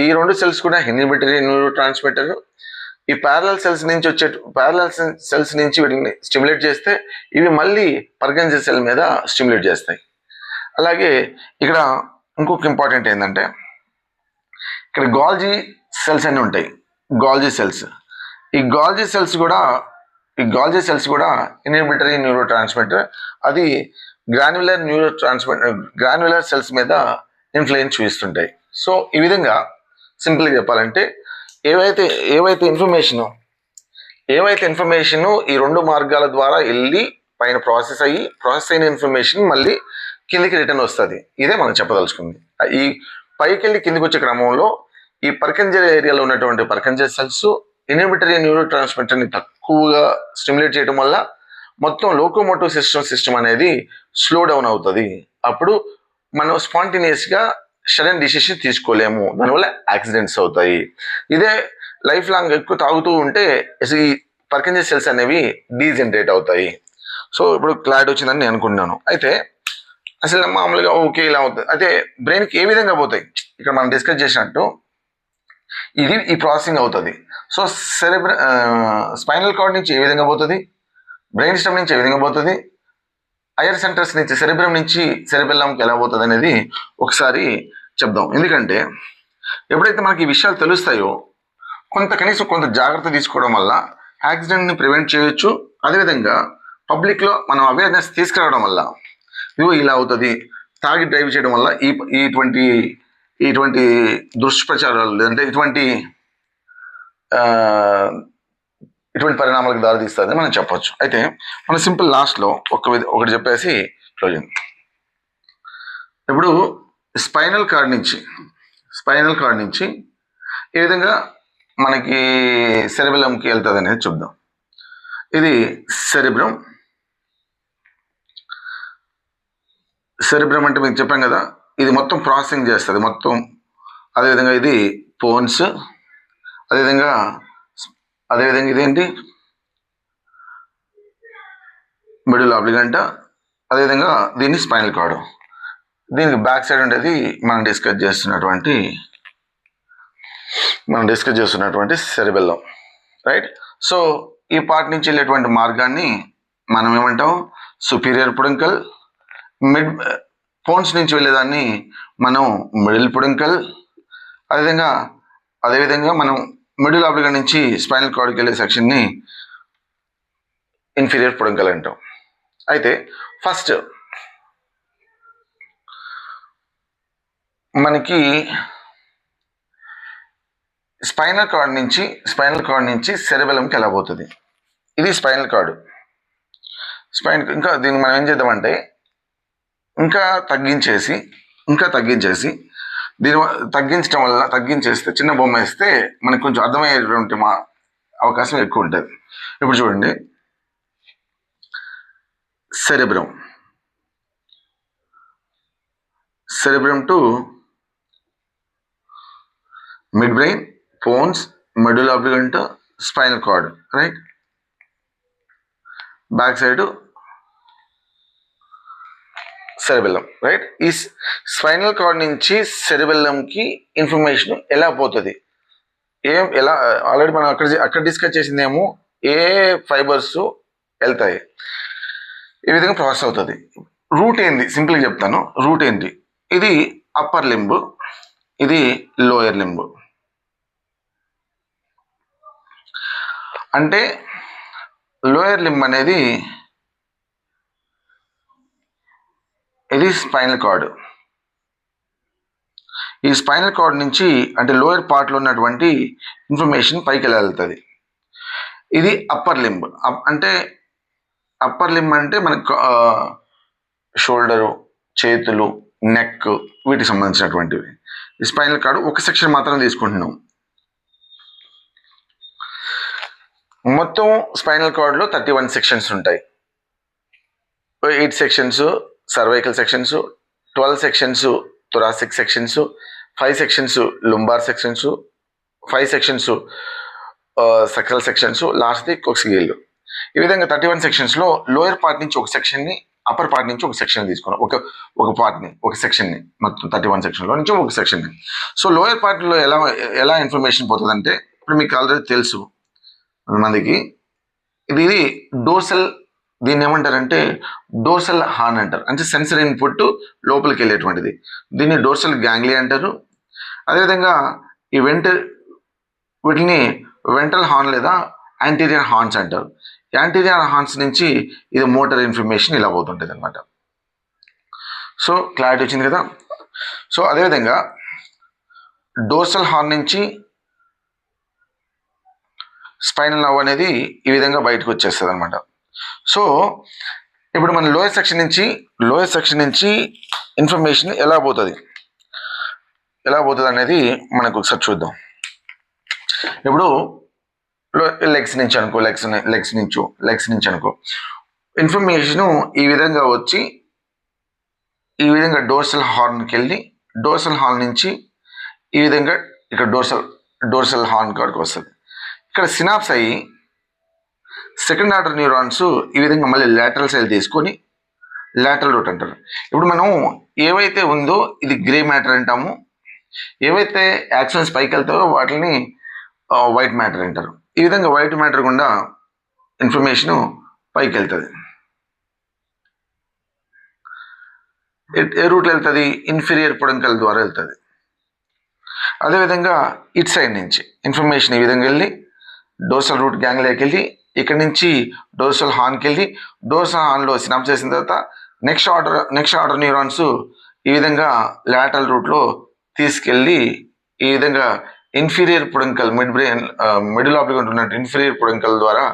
ఈ రెండు సెల్స్ కూడా ఇన్హిబిటరీ న్యూరో ట్రాన్స్మిటర్. ఈ ప్యారలల్ సెల్స్ నుంచి వీటిని స్టిమ్యులేట్ చేస్తే ఇవి మళ్ళీ పర్కిన్జే సెల్ మీద స్టిమ్యులేట్ చేస్తాయి. అలాగే ఇక్కడ ఇంకొక ఇంపార్టెంట్ ఏంటంటే ఇక్కడ గాల్జీ సెల్స్ అన్నీ ఉంటాయి. గాల్జీ సెల్స్ ఈ గాల్జీ సెల్స్ కూడా ఇన్హిబిటరీ న్యూరో ట్రాన్స్మిటర్, అది గ్రాన్యులర్ సెల్స్ మీద ఇన్ఫ్లుయెన్స్ చూపిస్తుంటాయి. సో ఈ విధంగా సింపుల్గా చెప్పాలంటే ఏవైతే ఇన్ఫర్మేషన్ ఈ రెండు మార్గాల ద్వారా వెళ్ళి పైన ప్రాసెస్ అయిన ఇన్ఫర్మేషన్ మళ్ళీ కిందికి రిటర్న్ వస్తుంది. ఇదే మనం చెప్పదలుచుకుంది. ఈ పైకి వెళ్ళి కిందికి వచ్చే క్రమంలో ఈ పర్కంజర్ ఏరియాలో ఉన్నటువంటి పర్కంజర్ సెల్స్ ఇన్హిబిటరీ న్యూరో ట్రాన్స్మిటర్ని తక్కువగా స్టిమ్యులేట్ చేయడం వల్ల మొత్తం లోకోమోటివ్ సిస్టమ్ అనేది స్లో డౌన్ అవుతుంది. అప్పుడు మనం స్పాంటేనియస్గా సడన్ డిసిషన్ తీసుకోలేము, దానివల్ల యాక్సిడెంట్స్ అవుతాయి. ఇదే లైఫ్ లాంగ్ ఎక్కువ తాగుతూ ఉంటే ఈ పర్కంజర్ సెల్స్ అనేవి డీజనరేట్ అవుతాయి. సో ఇప్పుడు క్లారిటీ వచ్చిందని నేను అనుకుంటున్నాను. అయితే అసలు మామూలుగా ఓకే ఇలా అవుతుంది. అయితే బ్రెయిన్కి ఏ విధంగా పోతాయి, ఇక్కడ మనం డిస్కస్ చేసినట్టు ఈ ప్రాసెసింగ్ అవుతుంది. సో స్పైనల్ కార్డ్ నుంచి ఏ విధంగా పోతుంది, బ్రెయిన్ స్టెమ్ నుంచి ఏ విధంగా పోతుంది, హైయర్ సెంటర్స్ నుంచి సెరెబ్రమ్ నుంచి సెరెబెల్లంకి ఎలా పోతుంది అనేది ఒకసారి చెప్దాం. ఎందుకంటే ఎప్పుడైతే మనకి ఈ విషయాలు తెలుస్తాయో కనీసం కొంత జాగ్రత్త తీసుకోవడం వల్ల యాక్సిడెంట్ని ప్రివెంట్ చేయొచ్చు. అదేవిధంగా పబ్లిక్లో మనం అవేర్నెస్ తీసుకురావడం వల్ల ఇవో ఇలా అవుతుంది, తాగి డ్రైవ్ చేయడం వల్ల ఇటువంటి దుష్ప్రచారాలు లేదంటే ఇటువంటి పరిణామాలకు దారితీస్తుంది మనం చెప్పొచ్చు. అయితే మన సింపుల్ లాస్ట్లో ఒకటి చెప్పేసి క్లోజింగ్. ఇప్పుడు స్పైనల్ కార్డ్ నుంచి ఏ విధంగా మనకి సెరెబెల్లంకి వెళ్తుంది అనేది చూద్దాం. ఇది సెరెబ్రమ్ అంటే మీకు చెప్పాం కదా, ఇది మొత్తం ప్రాసెసింగ్ చేస్తుంది మొత్తం. అదేవిధంగా ఇది పోన్స్, అదేవిధంగా ఇదేంటి మిడిల్ ఆబ్లిగంటా, అదేవిధంగా దీన్ని స్పైనల్ కార్డ్. దీనికి బ్యాక్ సైడ్ ఉండేది మనం డిస్కస్ చేస్తున్నటువంటి సెరెబెల్లం, రైట్. సో ఈ పార్ట్ నుంచి వెళ్ళేటువంటి మార్గాన్ని మనం ఏమంటాం, సుపీరియర్ పుడంకల్. పోన్స్ నుంచి వెళ్ళేదాన్ని మనం మిడిల్ పుడంకల్. అదేవిధంగా మనం మిడిల్ ఆబ్లిగంటా నుంచి స్పైనల్ కార్డ్కి వెళ్ళే సెక్షన్ని ఇన్ఫీరియర్ పుడంకల్ అంటాం. అయితే ఫస్ట్ మనకి స్పైనల్ కార్డ్ నుంచి సెరెబెల్లంకి ఎలా పోతుంది, ఇది స్పైనల్ కార్డు. ఇంకా దీన్ని మనం ఏం చేద్దామంటే ఇంకా తగ్గించేసి దీని తగ్గించేస్తే చిన్న బొమ్మ వేస్తే మనకు కొంచెం అర్థమయ్యేటువంటి అవకాశం ఎక్కువ ఉంటుంది. ఇప్పుడు చూడండి, cerebrum to midbrain, pons, medulla oblongata, spinal cord, right. Back side cerebellum, right. ఈ స్పైనల్ కార్డ్ నుంచి సెరెబెల్లంకి ఇన్ఫర్మేషన్ ఎలా పోతుంది, ఎలా ఆల్రెడీ మనం అక్కడ డిస్కస్ చేసిందేమో ఏ ఫైబర్స్ వెళ్తాయి, ఈ విధంగా ప్రాసెస్ అవుతుంది. రూట్ ఏంది, సింపుల్గా చెప్తాను. రూట్ ఏంటి, ఇది అప్పర్ లింబ్, ఇది లోయర్ లింబ్. అంటే లోయర్ లింబ్ అనేది ఇది స్పైనల్ కార్డ్. ఈ స్పైనల్ కార్డ్ నుంచి అంటే లోయర్ పార్ట్లో ఉన్నటువంటి ఇన్ఫర్మేషన్ పైకి వెళ్తుంది. ఇది అప్పర్ లింబ్. అంటే అప్పర్ లింబ్ అంటే మనకు షోల్డరు, చేతులు, నెక్, వీటికి సంబంధించినటువంటివి. ఈ స్పైనల్ కార్డ్ ఒక సెక్షన్ మాత్రం తీసుకుంటున్నాం. మొత్తం స్పైనల్ కార్డ్లో 31 సెక్షన్స్ ఉంటాయి. 8 sections cervical sections, 12 sections thoracic sections, 5 sections lumbar sections, 5 sections sacral sections, లాస్ట్ది కోక్సిగిల్. ఈ విధంగా 31 సెక్షన్స్లో లోయర్ పార్ట్ నుంచి ఒక సెక్షన్ని, అప్పర్ పార్ట్ నుంచి ఒక సెక్షన్ తీసుకున్నాం. ఒక పార్ట్ని, ఒక సెక్షన్ని, మొత్తం 31 సెక్షన్లో నుంచి ఒక సెక్షన్ని. సో లోయర్ పార్ట్లో ఎలా ఇన్ఫర్మేషన్ పోతుందంటే, ఇప్పుడు మీకు ఆల్రెడీ తెలుసు మందికి, ఇది డోర్సల్ దీన్ని ఏమంటారంటే డోర్సల్ హార్న్ అంటారు, అంటే సెన్సర్ ఇన్పుట్ లోపలికి వెళ్ళేటువంటిది. దీన్ని డోర్సల్ గ్యాంగ్లియా అంటారు. అదేవిధంగా ఈ వీటిని వెంట్రల్ హార్న్ లేదా యాంటీరియర్ హార్న్స్ అంటారు. యాంటీరియర్ హార్న్స్ నుంచి ఇది మోటార్ ఇన్ఫర్మేషన్ ఇలా పోతుంటుంది అనమాట. సో క్లారిటీ వచ్చింది కదా. సో అదేవిధంగా డోర్సల్ హార్న్ నుంచి స్పైనల్ నర్వ్ అనేది ఈ విధంగా బయటకు వచ్చేస్తుంది అనమాట. సో ఇప్పుడు మన లోయర్ సెక్షన్ నుంచి ఇన్ఫర్మేషన్ ఎలా పోతుంది అనేది మనకు ఒకసారి చూద్దాం. ఇప్పుడు లెగ్స్ నుంచి అనుకో ఇన్ఫర్మేషను ఈ విధంగా వచ్చి ఈ విధంగా డోర్సల్ హార్న్కి వెళ్ళి డోర్సల్ హార్న్ నుంచి ఈ విధంగా ఇక్కడ డోర్సల్ హార్న్ కాడికి వస్తుంది. ఇక్కడ సినాప్స్ అయ్యి సెకండ్ ఆర్డర్ న్యూరాన్స్ ఈ విధంగా మళ్ళీ లాటరల్ సెల్ తీసుకొని లాటరల్ రూట్ అంటారు. ఇప్పుడు మనం ఏవైతే ఉందో ఇది గ్రే మ్యాటర్ అంటాము, ఏవైతే యాక్సన్స్ పైకి వెళ్తాయో వాటిని వైట్ మ్యాటర్ అంటారు. ఈ విధంగా వైట్ మ్యాటర్ గుండా ఇన్ఫర్మేషను పైకి వెళ్తుంది. ఏ రూట్లో వెళ్తుంది? ఇన్ఫీరియర్ పొడంకల్ ద్వారా వెళ్తుంది. అదేవిధంగా ఇట్ సైడ్ నుంచి ఇన్ఫర్మేషన్ ఈ విధంగా వెళ్ళి డోర్సల్ రూట్ గ్యాంగ్లియాకి వెళ్ళి ఇక్కడ నుంచి డోర్సల్ హార్న్కి వెళ్ళి డోర్సల్ హార్న్లో సినాప్స్ చేసిన తర్వాత నెక్స్ట్ ఆర్డర్ న్యూరాన్స్ ఈ విధంగా లాటరల్ రూట్లో తీసుకెళ్ళి ఈ విధంగా ఇన్ఫీరియర్ పొడంకల్ మిడిల్ ఆబ్లిక్ ఉంటున్నట్టు ఇన్ఫీరియర్ పొడంకల్ ద్వారా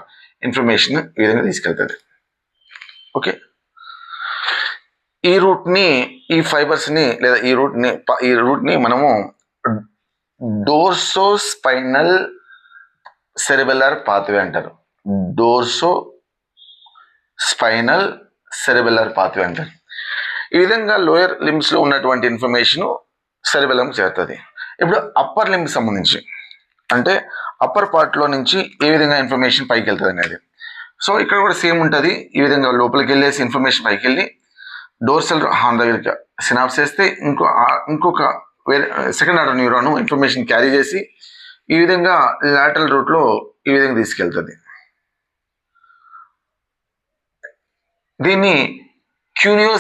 ఇన్ఫర్మేషన్ ఈ విధంగా తీసుకెళ్తుంది. ఓకే, ఈ ఫైబర్స్ని లేదా ఈ రూట్ని మనము డోర్సో స్పైనల్ సెరెబెల్లర్ పాత్వే అంటారు. డోర్సో స్పైనల్ సెరెబెల్లర్ పాత్వే అంటారు. ఈ విధంగా లోయర్ లిమ్స్లో ఉన్నటువంటి ఇన్ఫర్మేషను సెరెబెల్లం చేరుతుంది. ఇప్పుడు అప్పర్ లింబ్ సంబంధించి అంటే అప్పర్ పార్ట్లో నుంచి ఏ విధంగా ఇన్ఫర్మేషన్ పైకి వెళ్తుంది అనేది. సో ఇక్కడ కూడా సేమ్ ఉంటుంది. ఈ విధంగా లోపలికి వెళ్ళేసి ఇన్ఫర్మేషన్ పైకి వెళ్ళి డోర్సల్ హార్న్ దగ్గరికి సినాప్స్ చేస్తే ఇంకొక second order neuron information carry చేసి ఈ విధంగా లాటరల్ రూట్లో ఈ విధంగా తీసుకెళ్తుంది. దీన్ని క్యూనియో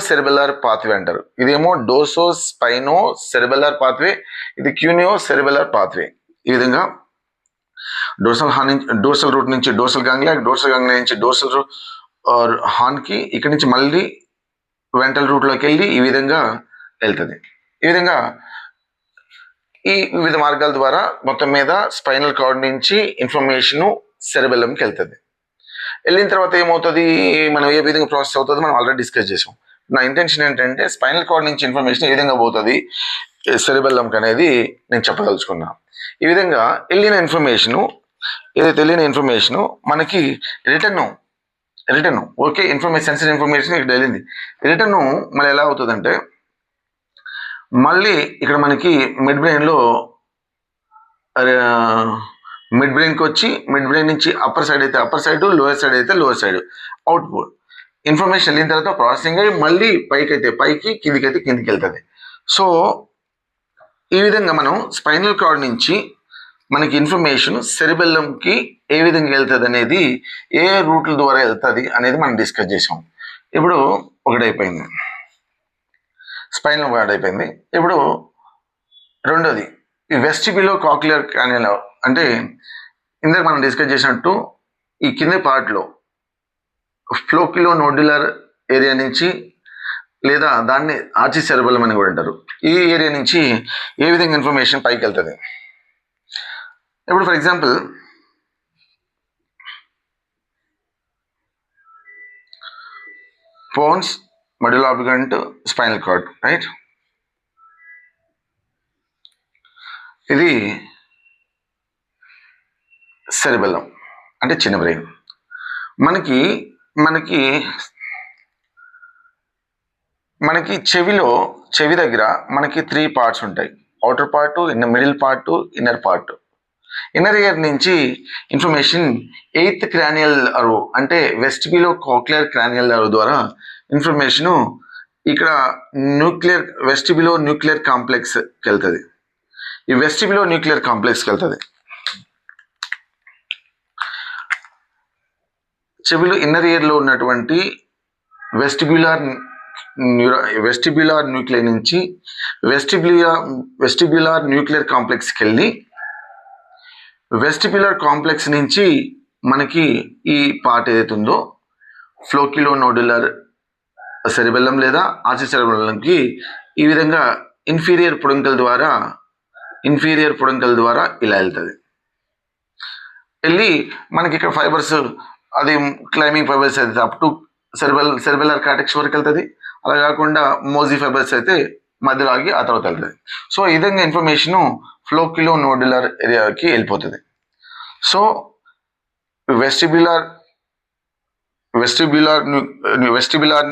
సెరెబెల్లర్ పాత్వే అంటారు. ఇదేమో డోర్సో స్పైనో సెరెబెల్లర్ పాత్వే, ఇది క్యూనియో సెరెబెల్లర్ పాత్వే. ఈ విధంగా డోర్సల్ రూట్ నుంచి డోర్సల్ గాంగ్లియా నుంచి డోర్సల్ హార్న్కి ఇక్కడి నుంచి మళ్ళీ వెంట్రల్ రూట్లోకి వెళ్ళి ఈ విధంగా వెళ్తుంది. ఈ విధంగా ఈ వివిధ మార్గాల ద్వారా మొత్తం మీద స్పైనల్ కార్డ్ నుంచి ఇన్ఫర్మేషను సెరెబెల్లంకి వెళ్తుంది. వెళ్ళిన తర్వాత ఏమవుతుంది, మనం ఏ విధంగా ప్రాసెస్ అవుతుంది మనం ఆల్రెడీ డిస్కస్ చేసాం. నా ఇంటెన్షన్ ఏంటంటే స్పైనల్ కార్డ్ నుంచి ఇన్ఫర్మేషన్ ఏ విధంగా పోతుంది సెరెబెల్లంకి అనేది నేను చెప్పదలుచుకున్నా. ఈ విధంగా వెళ్ళిన ఇన్ఫర్మేషను మనకి రిటర్న్ ఓకే, సెన్సిటివ్ ఇన్ఫర్మేషన్ ఇక్కడ వెళ్ళింది. రిటర్న్ మళ్ళీ ఎలా అవుతుందంటే మళ్ళీ ఇక్కడ మనకి మిడ్ బ్రెయిన్కి వచ్చి మిడ్ బ్రెయిన్ నుంచి అప్పర్ సైడ్ అయితే అప్పర్ సైడ్, లోయర్ సైడ్ అయితే లోయర్ సైడ్ అవుట్పుట్ ఇన్ఫర్మేషన్ వెళ్ళిన తర్వాత ప్రాసెసింగ్ అయ్యి మళ్ళీ పైకి అయితే పైకి, కిందికి అయితే కిందికి వెళ్తుంది. సో ఈ విధంగా మనం స్పైనల్ కార్డ్ నుంచి మనకి ఇన్ఫర్మేషన్ సెరెబెల్లంకి ఏ విధంగా వెళ్తుంది అనేది, ఏ రూట్ల ద్వారా వెళ్తుంది అనేది మనం డిస్కస్ చేసాం. ఇప్పుడు ఒకటైపోయింది, స్పైనల్ కార్డ్ అయిపోయింది. ఇప్పుడు రెండోది ఈ వెస్టిబ్యులో కాక్లియర్ క్రానియల్, అంటే ఇందాక మనం డిస్కస్ చేసినట్టు ఈ కింద పార్ట్లో ఫ్లోక్యులో నోడ్యులర్ ఏరియా నుంచి లేదా దాన్ని ఆర్చి సెరెబెల్లం అని కూడా అంటారు. ఈ ఏరియా నుంచి ఏ విధంగా ఇన్ఫర్మేషన్ పైకి వెళ్తుంది. ఇప్పుడు for example Ponce, middle oblique, spinal cord, right. ఇది సెరెబెల్లం అంటే చిన్న బ్రెయిన్. మనకి చెవి దగ్గర మనకి 3 పార్ట్స్ ఉంటాయి. Outer part, middle part, inner part. Inner ear నుంచి ఇన్ఫర్మేషన్ 8th క్రానియల్ నర్వ్ అంటే వెస్టిబ్యులో కాక్లియర్ క్రానియల్ నర్వ్ ద్వారా ఇన్ఫర్మేషను ఇక్కడ వెస్టిబ్యులో న్యూక్లియర్ కాంప్లెక్స్కి వెళ్తుంది. ఈ వెస్టిబ్యులో న్యూక్లియర్ కాంప్లెక్స్కి వెళ్తుంది. చెవిలో ఇన్నర్ ఇయర్లో ఉన్నటువంటి వెస్టిబ్యులార్ న్యూక్లియర్ నుంచి వెస్టిబ్యులార్ న్యూక్లియర్ కాంప్లెక్స్కి వెళ్ళి వెస్టిబ్యులార్ కాంప్లెక్స్ నుంచి మనకి ఈ పార్ట్ ఏదైతే ఉందో ఫ్లోక్యులోనోడ్యులర్ సెరిబెల్లం లేదా ఆర్చి సెరిబెల్లంకి ఈ విధంగా ఇన్ఫీరియర్ పొడంకల్ ద్వారా ఇలా వెళ్తుంది. వెళ్ళి మనకి ఇక్కడ ఫైబర్స్ అది క్లైమింగ్ ఫైబర్స్ అయితే అప్ టు సెరిబెల్లర్ కార్టెక్స్ వరకు వెళ్తుంది. అలా కాకుండా మోజీ ఫైబర్స్ అయితే మధ్యలో ఆగి ఆ తర్వాత వెళ్తుంది. సో ఈ విధంగా ఇన్ఫర్మేషను ఫ్లోక్యులోనోడ్యులర్ ఏరియాకి వెళ్ళిపోతుంది. సో వెస్టిబ్యులార్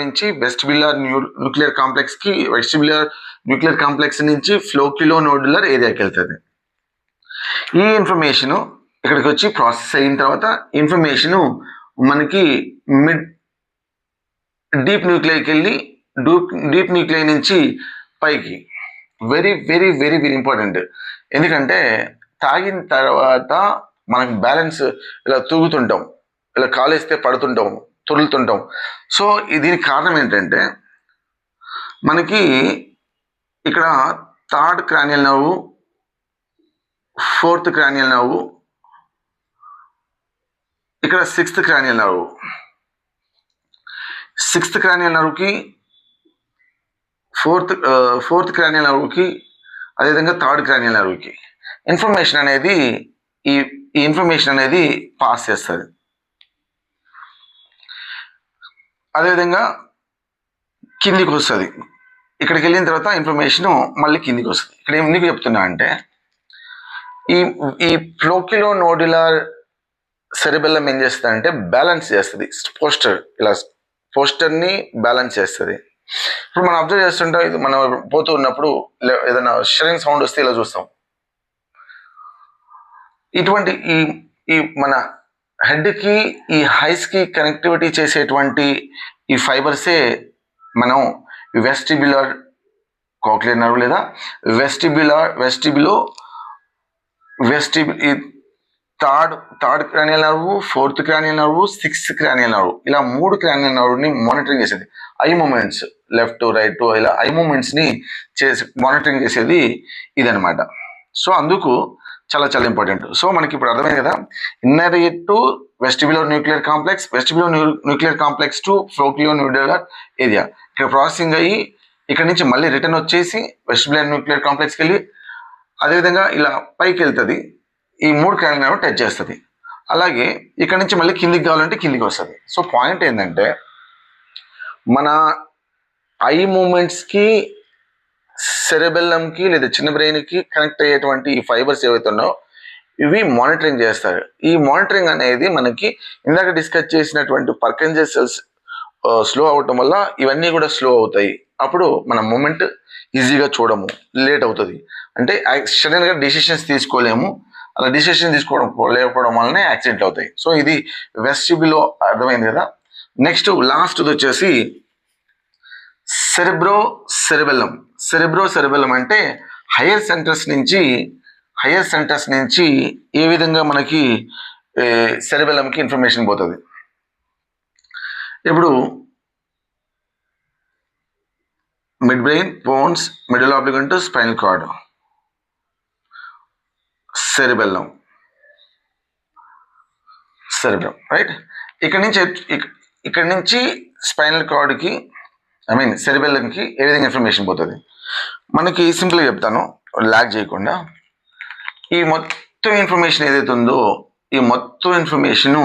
నుంచి వెస్టిబ్యులార్ న్యూక్లియర్ కాంప్లెక్స్ నుంచి ఫ్లోక్యులోనోడ్యులర్ ఏరియాకి వెళ్తుంది. ఈ ఇన్ఫర్మేషను ఇక్కడికి వచ్చి ప్రాసెస్ అయిన తర్వాత ఇన్ఫర్మేషను మనకి డీప్ న్యూక్లియర్కి వెళ్ళి డీప్ న్యూక్లియర్ నుంచి పైకి very very very very important. ఎందుకంటే తాగిన తర్వాత మనకి బ్యాలెన్స్ ఇలా తూగుతుంటాం, ఇలా కాలేస్తే పడుతుంటాం, తొరులుతుంటాం. సో దీనికి కారణం ఏంటంటే మనకి ఇక్కడ third cranial nerve, fourth cranial nerve, ఇక్కడ సిక్స్త్ క్రానియల్ నర్వ్కి ఫోర్త్ క్రానియల్ నర్వ్కి అదేవిధంగా థర్డ్ క్రానియల్ నర్వ్కి ఇన్ఫర్మేషన్ అనేది పాస్ చేస్తుంది. అదేవిధంగా కిందికి వస్తుంది. ఇక్కడికి వెళ్ళిన తర్వాత ఇన్ఫర్మేషన్ మళ్ళీ కిందికి వస్తుంది. ఇక్కడ ఎందుకు చెప్తున్నా అంటే ఈ ఫ్లోక్యులోనోడ్యులర్ సెరిబెల్లం ఏం చేస్తుంది అంటే బ్యాలెన్స్ చేస్తుంది. పోస్టర్ని బ్యాలెన్స్ చేస్తుంది. ఇప్పుడు మనం అబ్జర్వ్ చేస్తుంటాం, ఇది మనం పోతూ ఉన్నప్పుడు ఏదైనా షరింగ్ సౌండ్ వస్తే ఇలా చూస్తాం. ఇటువంటి ఈ మన హెడ్కి ఈ హైస్కి కనెక్టివిటీ చేసేటువంటి ఈ ఫైబర్సే మనం వెస్టిబ్యులర్ కాక్లియర్ నర్వ్ లేదా third cranial nerve, fourth cranial nerve, sixth cranial nerve, ఇలా 3 క్రానియల్ నర్వ్ని మానిటరింగ్ చేసేది. ఐ మూమెంట్స్ లెఫ్ట్ రైట్ ఇలా ఐ మూమెంట్స్ని మానిటరింగ్ చేసేది ఇదనమాట. సో అందుకు చాలా చాలా ఇంపార్టెంట్. సో మనకి ఇప్పుడు అర్థమైంది కదా, inner ear to vestibular nuclear complex to flocculonodular area. ఇక్కడ ప్రాసెసింగ్ అయ్యి ఇక్కడ నుంచి మళ్ళీ రిటర్న్ వచ్చేసి వెస్టిబ్యులర్ న్యూక్లియర్ కాంప్లెక్స్కి వెళ్ళి అదేవిధంగా ఇలా పైకి వెళ్తుంది. ఈ 3 క్రానియల్ నర్వ్ టచ్ చేస్తుంది. అలాగే ఇక్కడ నుంచి మళ్ళీ కిందికి కావాలంటే కిందికి వస్తుంది. సో పాయింట్ ఏంటంటే మన ఐ మూమెంట్స్కి సెరెబెల్లంకి లేదా చిన్న బ్రెయిన్కి కనెక్ట్ అయ్యేటువంటి ఈ ఫైబర్స్ ఏవైతే ఉన్నాయో ఇవి మానిటరింగ్ చేస్తారు. ఈ మానిటరింగ్ అనేది మనకి ఇందాక డిస్కస్ చేసినటువంటి పర్కిన్సన్స్ సెల్స్ స్లో అవటం వల్ల ఇవన్నీ కూడా స్లో అవుతాయి. అప్పుడు మన మూమెంట్ ఈజీగా చూడము, లేట్ అవుతుంది. అంటే సడన్గా డిసిషన్స్ తీసుకోలేము. అలా డిసిషన్ లేకపోవడం వల్లనే యాక్సిడెంట్లు అవుతాయి. సో ఇది వెస్టిబ్యులో అర్థమైంది కదా. నెక్స్ట్ లాస్ట్ వచ్చేసి సెరెబ్రోసెరెబెల్లం అంటే హయ్యర్ సెంటర్స్ నుంచి ఏ విధంగా మనకి సెరెబెల్లంకి ఇన్ఫర్మేషన్ పోతుంది. ఇప్పుడు midbrain, pons, medulla oblongata, spinal cord, cerebellum right. ఇక్కడ నుంచి స్పైనల్ కార్డ్కి సెరెబెల్లంకి ఏ విధంగా ఇన్ఫర్మేషన్ పోతుంది మనకి సింపుల్గా చెప్తాను, ల్యాగ్ చేయకుండా. ఈ మొత్తం ఇన్ఫర్మేషన్ ఏదైతే ఉందో ఈ మొత్తం ఇన్ఫర్మేషను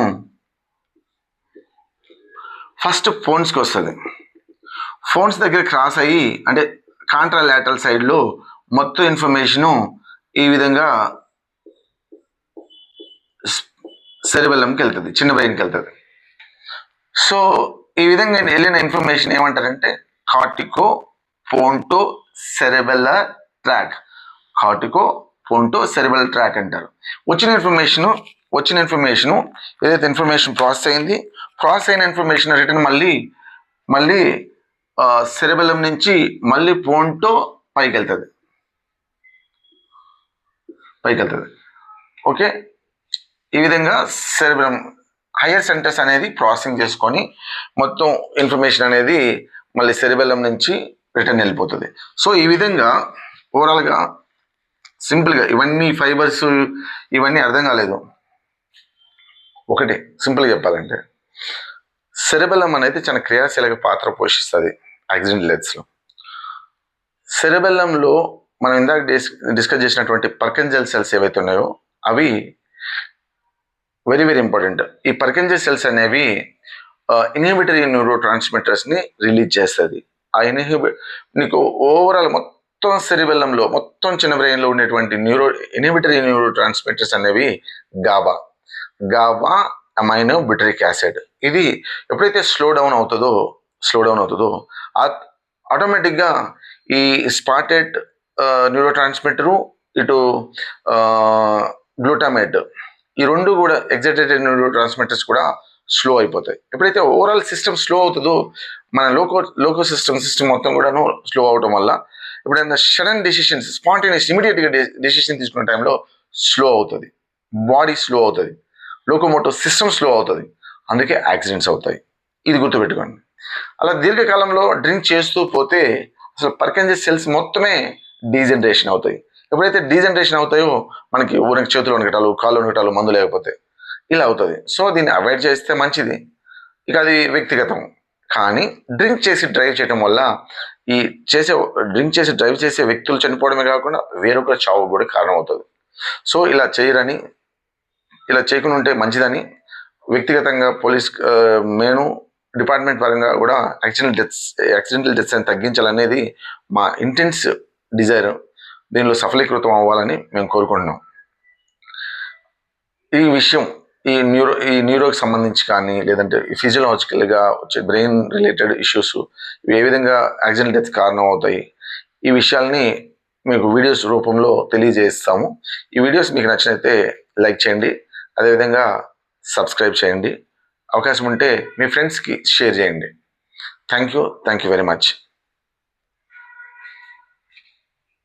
ఫస్ట్ ఫోన్స్కి వస్తుంది. ఫోన్స్ దగ్గర క్రాస్ అయ్యి అంటే కాంట్రాలాటరల్ సైడ్లో మొత్తం ఇన్ఫర్మేషను ఈ విధంగా సెరెబెల్లంకి వెళ్తుంది, చిన్న బ్రెయిన్కి వెళ్తుంది. సో ఈ విధంగా వెళ్ళిన ఇన్ఫర్మేషన్ ఏమంటారంటే కార్టికో పోంటో సెరెబెల్లర్ ట్రాక్ అంటారు. వచ్చిన ఇన్ఫర్మేషను ఏదైతే ఇన్ఫర్మేషన్ ప్రాసెస్ అయిన ఇన్ఫర్మేషన్ రిటర్న్ మళ్ళీ సెరెబెల్లం నుంచి మళ్ళీ పోంటో పైకి వెళ్తుంది. ఓకే, ఈ విధంగా సెరెబెల్లం హయ్యర్ సెంటర్స్ అనేది ప్రాసెసింగ్ చేసుకొని మొత్తం ఇన్ఫర్మేషన్ అనేది మళ్ళీ సెరిబెల్లం నుంచి రిటర్న్ వెళ్ళిపోతుంది. సో ఈ విధంగా ఓవరాల్గా సింపుల్గా ఇవన్నీ ఫైబర్స్ ఇవన్నీ అర్థం కాలేదు. ఒకటి సింపుల్గా చెప్పాలంటే సెరిబెల్లం అనేది చాలా క్రియాశీలక పాత్ర పోషిస్తుంది యాక్సిడెంటల్ డెత్స్లో. సెరిబెల్లంలో మనం ఇందాక డిస్కస్ చేసినటువంటి పర్కిన్సన్ సెల్స్ ఏవైతే ఉన్నాయో అవి వెరీ వెరీ ఇంపార్టెంట్. ఈ పర్కిన్సన్ సెల్స్ అనేవి ఇన్హిబిటరీ న్యూరో ట్రాన్స్మిటర్స్ని రిలీజ్ చేస్తుంది. ఆ నీకు ఓవరాల్ మొత్తం సెరిబెల్లంలో మొత్తం చిన్న బ్రెయిన్లో ఉండేటువంటి ఇన్హిబిటరీ న్యూరో ట్రాన్స్మిటర్స్ అనేవి గాబా అమైనో బ్యూటరిక్ యాసిడ్. ఇది ఎప్పుడైతే స్లో డౌన్ అవుతుందో ఆటోమేటిక్గా ఈ స్పాటెడ్ న్యూరో ట్రాన్స్మిటరు ఇటు గ్లూటామేట్ ఈ రెండు కూడా ఎగ్జైటెడ్ న్యూరో ట్రాన్స్మిటర్స్ కూడా స్లో అయిపోతాయి. ఎప్పుడైతే ఓవరాల్ సిస్టమ్ స్లో అవుతుందో మన లోకో సిస్టమ్ మొత్తం కూడాను స్లో అవడం వల్ల ఎప్పుడైనా సడన్ డెసిషన్స్ స్పాంటేనియస్ ఇమీడియట్గా డెసిషన్ తీసుకునే టైంలో స్లో అవుతుంది, బాడీ స్లో అవుతుంది, లోకోమోటివ్ సిస్టమ్ స్లో అవుతుంది, అందుకే యాక్సిడెంట్స్ అవుతాయి. ఇది గుర్తుపెట్టుకోండి. అలా దీర్ఘకాలంలో డ్రింక్ చేస్తూ పోతే అసలు పర్కిన్సన్ సెల్స్ మొత్తమే డీజనరేషన్ అవుతాయి. ఎప్పుడైతే డీజనరేషన్ అవుతాయో మనకి చేతులు వణకటాలు, కాళ్ళు వణకటాలు, మందు లేకపోతే ఇలా అవుతుంది. సో దీన్ని అవాయిడ్ చేస్తే మంచిది. ఇక అది వ్యక్తిగతం. కానీ డ్రింక్ చేసి డ్రైవ్ చేయడం వల్ల డ్రింక్ చేసి డ్రైవ్ చేసే వ్యక్తులు చనిపోవడమే కాకుండా వేరొకరు చావు కూడా కారణం అవుతుంది. సో ఇలా చేయకుండా ఉంటే మంచిదని వ్యక్తిగతంగా పోలీస్ నేను డిపార్ట్మెంట్ పరంగా కూడా యాక్సిడెంటల్ డెత్స్ అని తగ్గించాలనేది మా ఇంటెన్స్ డిజైర్. దీనిలో సఫలీకృతం అవ్వాలని మేము కోరుకుంటున్నాం. ఈ విషయం ఈ న్యూరోకి సంబంధించి కానీ లేదంటే ఫిజియలాజికల్గా వచ్చే బ్రెయిన్ రిలేటెడ్ ఇష్యూస్ ఇవి ఏ విధంగా యాక్సిడెంటల్ డెత్ కారణం అవుతాయి, ఈ విషయాల్ని మీకు వీడియోస్ రూపంలో తెలియజేస్తాము. ఈ వీడియోస్ మీకు నచ్చినైతే లైక్ చేయండి, అదేవిధంగా సబ్స్క్రైబ్ చేయండి, అవకాశం ఉంటే మీ ఫ్రెండ్స్కి షేర్ చేయండి. Thank you very much.